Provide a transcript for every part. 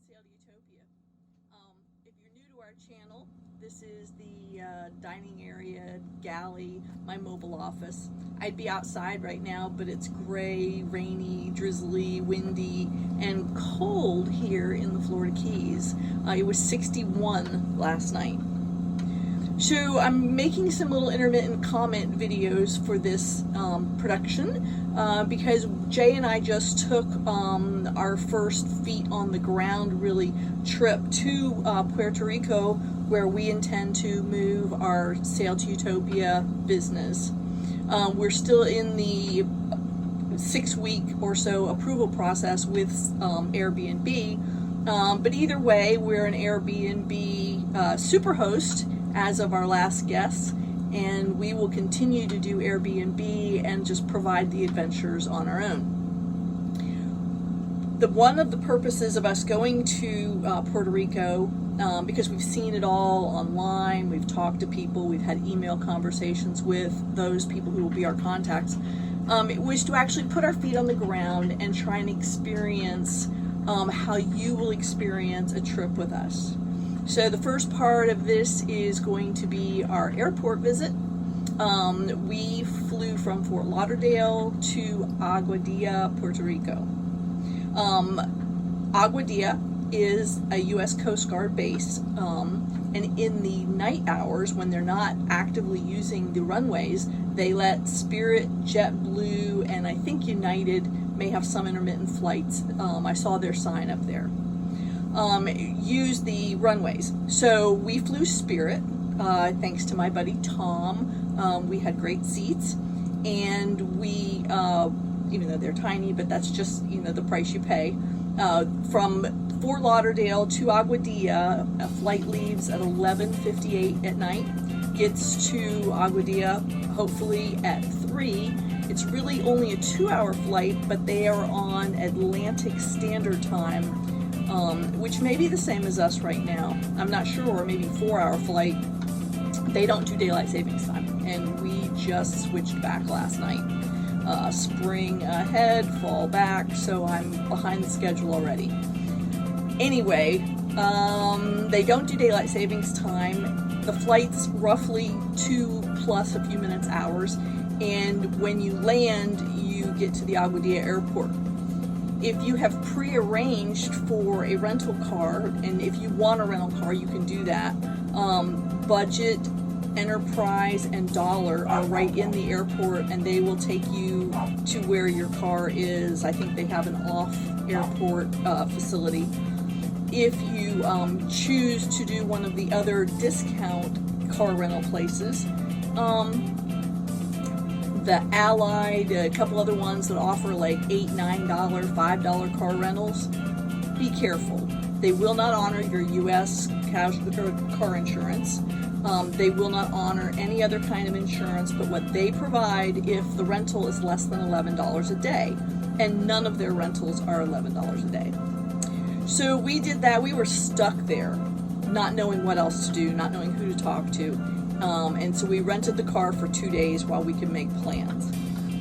sail to Utopia. If you're new to our channel, this is the dining area, galley, my mobile office. I'd be outside right now, but it's gray, rainy, drizzly, windy, and cold here in the Florida Keys. It was 61 last night. So I'm making some little intermittent comment videos for this production because Jay and I just took our first feet on the ground really trip to Puerto Rico, where we intend to move our Sail to Utopia business. We're still in the 6-week or so approval process with Airbnb, but either way, we're an Airbnb superhost as of our last guest, and we will continue to do Airbnb and just provide the adventures on our own. One of the purposes of us going to Puerto Rico, because we've seen it all online, we've talked to people, we've had email conversations with those people who will be our contacts, it was to actually put our feet on the ground and try and experience how you will experience a trip with us. So the first part of this is going to be our airport visit. We flew from Fort Lauderdale to Aguadilla, Puerto Rico. Aguadilla is a U.S. Coast Guard base, and in the night hours, when they're not actively using the runways, they let Spirit, JetBlue, and I think United may have some intermittent flights. I saw their sign up there. Use the runways. So we flew Spirit, thanks to my buddy Tom. We had great seats, and we, even though they're tiny, but that's just, the price you pay. From Fort Lauderdale to Aguadilla, a flight leaves at 11:58 at night, gets to Aguadilla hopefully at 3. It's really only a 2-hour flight, but they are on Atlantic Standard Time, which may be the same as us right now. I'm not sure, or maybe 4-hour flight. They don't do daylight savings time, and we just switched back last night. Spring ahead, fall back, so I'm behind the schedule already. Anyway, they don't do daylight savings time. The flight's roughly 2 plus a few minutes hours, and when you land, you get to the Aguadilla airport. If you have pre-arranged for a rental car, and if you want a rental car, you can do that. Budget, Enterprise, and Dollar are right in the airport, and they will take you to where your car is. I think they have an off-airport facility. If you choose to do one of the other discount car rental places, the Allied, a couple other ones that offer like $8, $9, $5 car rentals, be careful. They will not honor your U.S. car insurance. They will not honor any other kind of insurance but what they provide if the rental is less than $11 a day. And none of their rentals are $11 a day. So we did that. We were stuck there, not knowing what else to do, not knowing who to talk to. And so we rented the car for 2 days while we could make plans.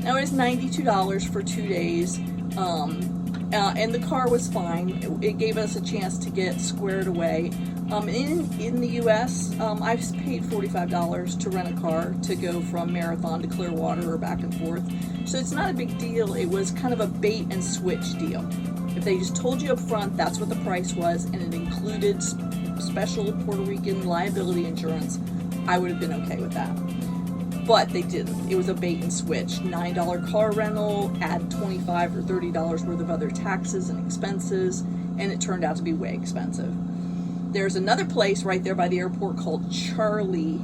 Now it was $92 for 2 days, and the car was fine. It gave us a chance to get squared away. In the U.S., I've paid $45 to rent a car to go from Marathon to Clearwater or back and forth. So it's not a big deal. It was kind of a bait and switch deal. If they just told you up front that's what the price was, and it included special Puerto Rican liability insurance, I would have been okay with that. But they didn't. It was a bait and switch. $9 car rental, add $25 or $30 worth of other taxes and expenses, and it turned out to be way expensive. There's another place right there by the airport called Charlie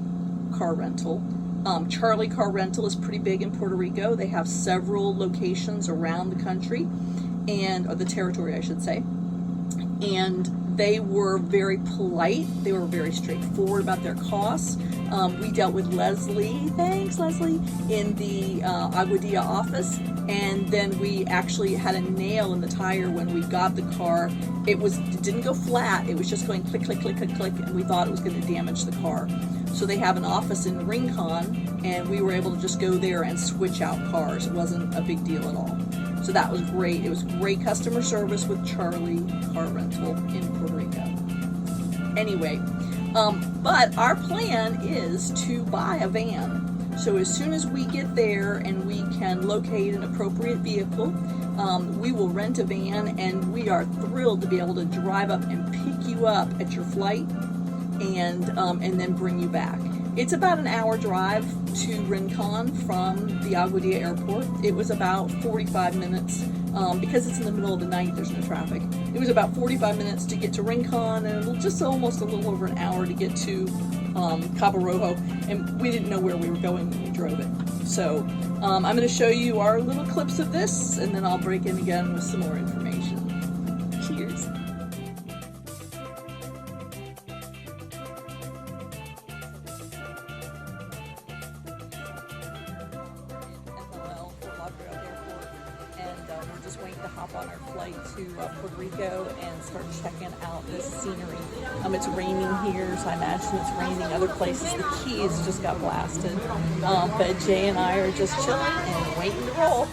Car Rental. Charlie Car Rental is pretty big in Puerto Rico. They have several locations around the country, or the territory, I should say. And they were very polite. They were very straightforward about their costs. We dealt with Leslie, thanks Leslie, in the Aguadilla office, and then we actually had a nail in the tire when we got the car. It didn't go flat, it was just going click, click, click, click, click, and we thought it was going to damage the car. So they have an office in Rincon, and we were able to just go there and switch out cars. It wasn't a big deal at all. So that was great. It was great customer service with Charlie Car Rental in Puerto Rico. Anyway, but our plan is to buy a van. So as soon as we get there and we can locate an appropriate vehicle, we will rent a van, and we are thrilled to be able to drive up and pick you up at your flight and then bring you back. It's about an hour drive to Rincon from the Aguadilla airport. It was about 45 minutes, because it's in the middle of the night, there's no traffic. It was about 45 minutes to get to Rincon, and just almost a little over an hour to get to Cabo Rojo, and we didn't know where we were going when we drove it. So I'm going to show you our little clips of this, and then I'll break in again with some more information. Cheers. Lauderdale Airport, and we're just waiting to hop on our flight to Puerto Rico and start checking out this scenery. It's raining here, so I imagine it's raining other places. The Keys just got blasted, but Jay and I are just chilling and waiting to roll.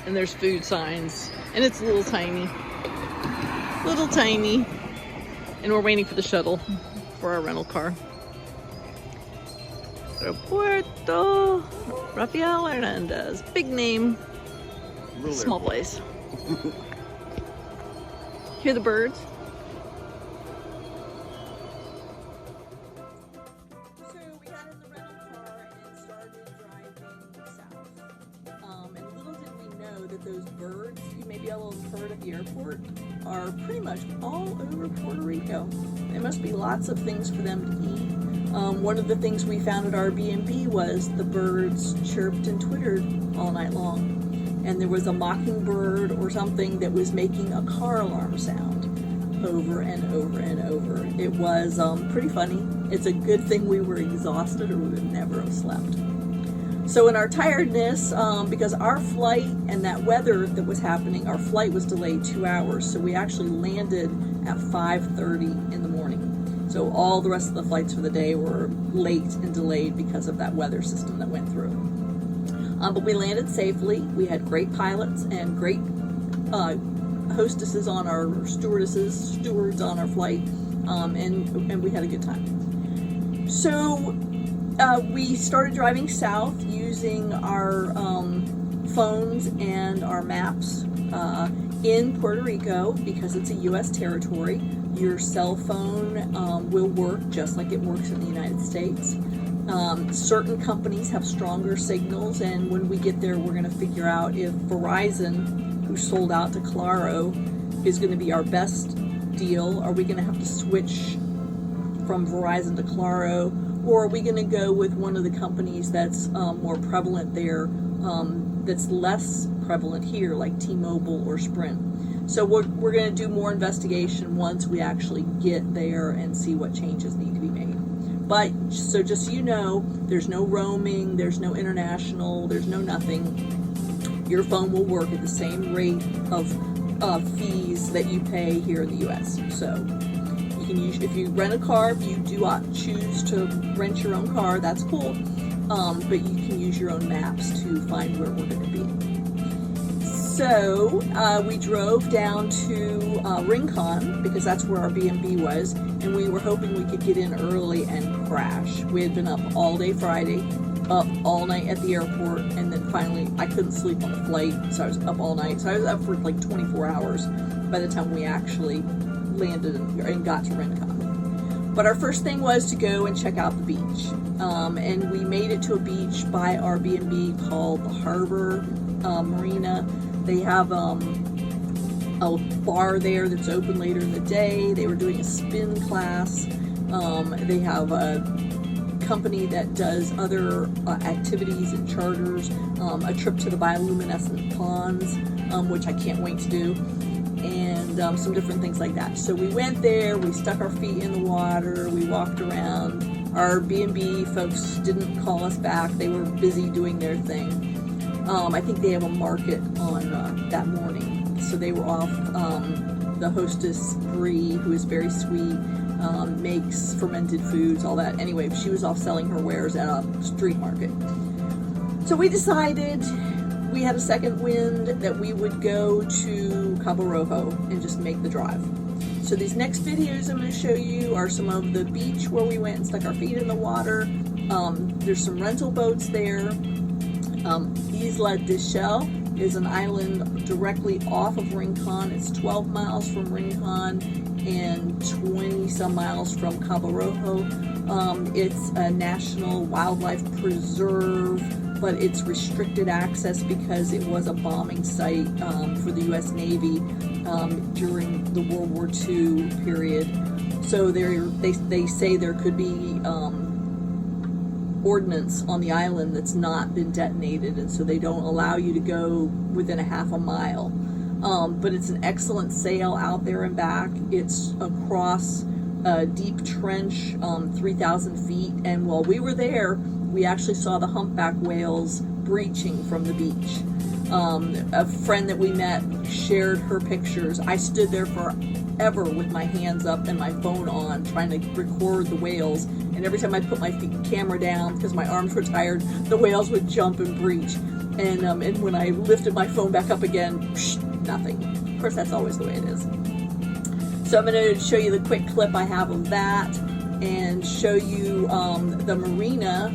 And there's food signs, and it's little tiny, and we're waiting for the shuttle for our rental car. Puerto Rafael Hernandez, big name, small place. Hear the birds? Those birds you may be able to have heard at the airport are pretty much all over Puerto Rico. There must be lots of things for them to eat. One of the things we found at our B&B was the birds chirped and twittered all night long. And there was a mockingbird or something that was making a car alarm sound over and over and over. It was pretty funny. It's a good thing we were exhausted, or we would never have slept. So in our tiredness, because our flight and that weather that was happening, our flight was delayed 2 hours. So we actually landed at 5:30 in the morning. So all the rest of the flights for the day were late and delayed because of that weather system that went through. But we landed safely. We had great pilots and great hostesses on our stewards on our flight, and we had a good time. So we started driving south using our phones and our maps in Puerto Rico. Because it's a U.S. territory, your cell phone will work just like it works in the United States. Certain companies have stronger signals, and when we get there, we're going to figure out if Verizon, who sold out to Claro, is going to be our best deal. Are we going to have to switch from Verizon to Claro? Or are we going to go with one of the companies that's more prevalent there, that's less prevalent here, like T-Mobile or Sprint? So we're going to do more investigation once we actually get there and see what changes need to be made. But, so just so you know, there's no roaming, there's no international, there's no nothing. Your phone will work at the same rate of fees that you pay here in the U.S. So you can use, if you rent a car, if you do choose to rent your own car, that's cool. But you can use your own maps to find where we're going to be. So we drove down to Rincon because that's where our B&B was, and we were hoping we could get in early and crash. We had been up all day Friday, up all night at the airport, and then finally I couldn't sleep on the flight, so I was up all night. So I was up for like 24 hours by the time we actually landed and got to Rincon. But our first thing was to go and check out the beach, and we made it to a beach by our B&B called the Harbor Marina. They have a bar there that's open later in the day. They were doing a spin class. They have a company that does other activities and charters, a trip to the bioluminescent ponds, which I can't wait to do, and some different things like that. So we went there, we stuck our feet in the water, we walked around. Our B&B folks didn't call us back. They were busy doing their thing. I think they have a market on that morning, so they were off. The hostess, Bree, who is very sweet, makes fermented foods, all that. Anyway, she was off selling her wares at a street market. So we decided, we had a second wind, that we would go to Cabo Rojo and just make the drive. So these next videos I'm going to show you are some of the beach where we went and stuck our feet in the water. There's some rental boats there. Isla de Shell is an island directly off of Rincon. It's 12 miles from Rincon and 20 some miles from Cabo Rojo. It's a national wildlife preserve, but it's restricted access because it was a bombing site for the U.S. Navy during the World War II period. So they say there could be ordnance on the island that's not been detonated, and so they don't allow you to go within a half a mile. But it's an excellent sail out there and back. It's across a deep trench, 3,000 feet, and while we were there, we actually saw the humpback whales breaching from the beach. A friend that we met shared her pictures. I stood there forever with my hands up and my phone on trying to record the whales, and every time I put my camera down because my arms were tired, the whales would jump and breach, and when I lifted my phone back up again, nothing. Of course, that's always the way it is. So I'm going to show you the quick clip I have of that and show you the Marina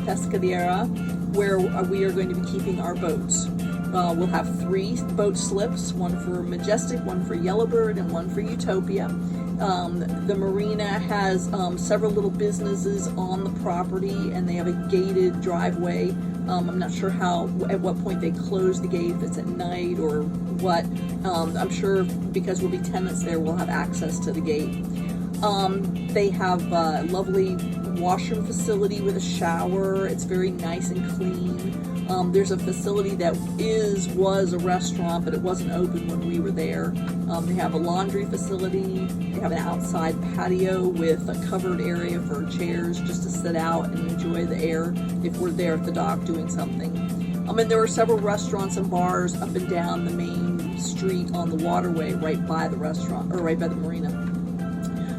Pescadera, where we are going to be keeping our boats. We'll have 3 boat slips, one for Majestic, one for Yellowbird, and one for Utopia. The marina has several little businesses on the property, and they have a gated driveway. I'm not sure at what point they close the gate, if it's at night or what. I'm sure because we'll be tenants there, we'll have access to the gate. They have a lovely washroom facility with a shower. It's very nice and clean. There's a facility that was a restaurant, but it wasn't open when we were there. They have a laundry facility. They have an outside patio with a covered area for chairs just to sit out and enjoy the air if we're there at the dock doing something. And there were several restaurants and bars up and down the main street on the waterway right by the restaurant, or right by the marina.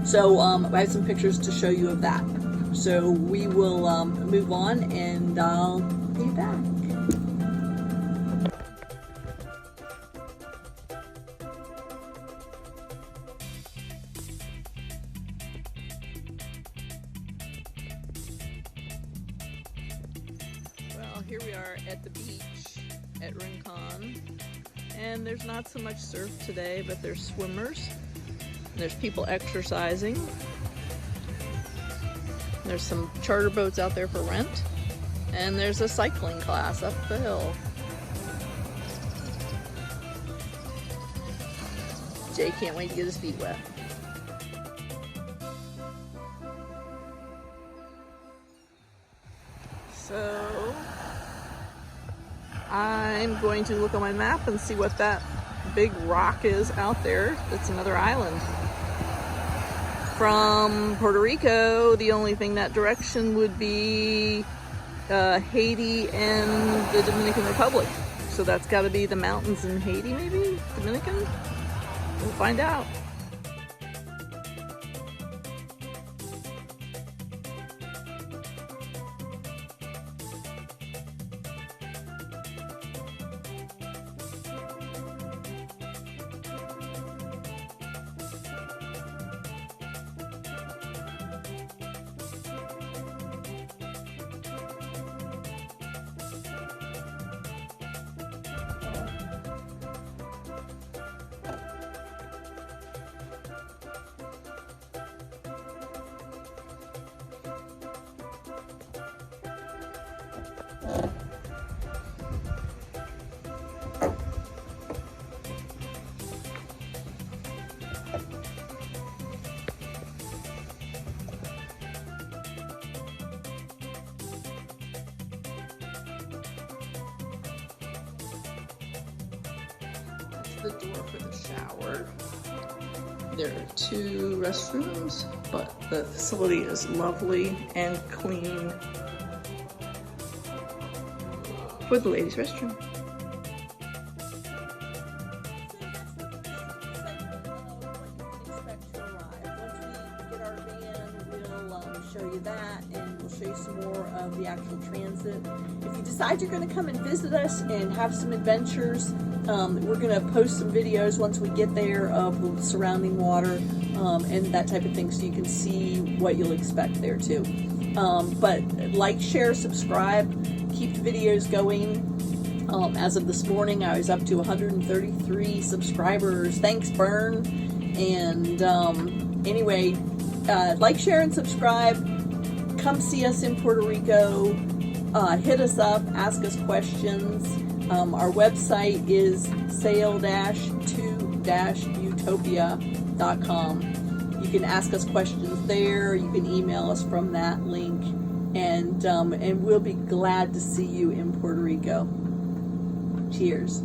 So I have some pictures to show you of that. So we will move on, and I'll be back. Well, here we are at the beach at Rincon, and there's not so much surf today, but there's swimmers. There's people exercising. There's some charter boats out there for rent. And there's a cycling class up the hill. Jay can't wait to get his feet wet. So I'm going to look on my map and see what that big rock is out there. It's another island. From Puerto Rico, the only thing that direction would be Haiti and the Dominican Republic. So that's got to be the mountains in Haiti, maybe? Dominican? We'll find out. the door for the shower. There are 2 restrooms, but the facility is lovely and clean for the ladies' restroom. Show you that, and we'll show you some more of the actual transit. If you decide you're going to come and visit us and have some adventures, we're going to post some videos once we get there of the surrounding water and that type of thing, so you can see what you'll expect there too. But like, share, subscribe, keep the videos going. As of this morning, I was up to 133 subscribers. Thanks, Bern. And anyway, like, share, and subscribe. Come see us in Puerto Rico. Hit us up. Ask us questions. Our website is sail-to-utopia.com. You can ask us questions there. You can email us from that link. And we'll be glad to see you in Puerto Rico. Cheers.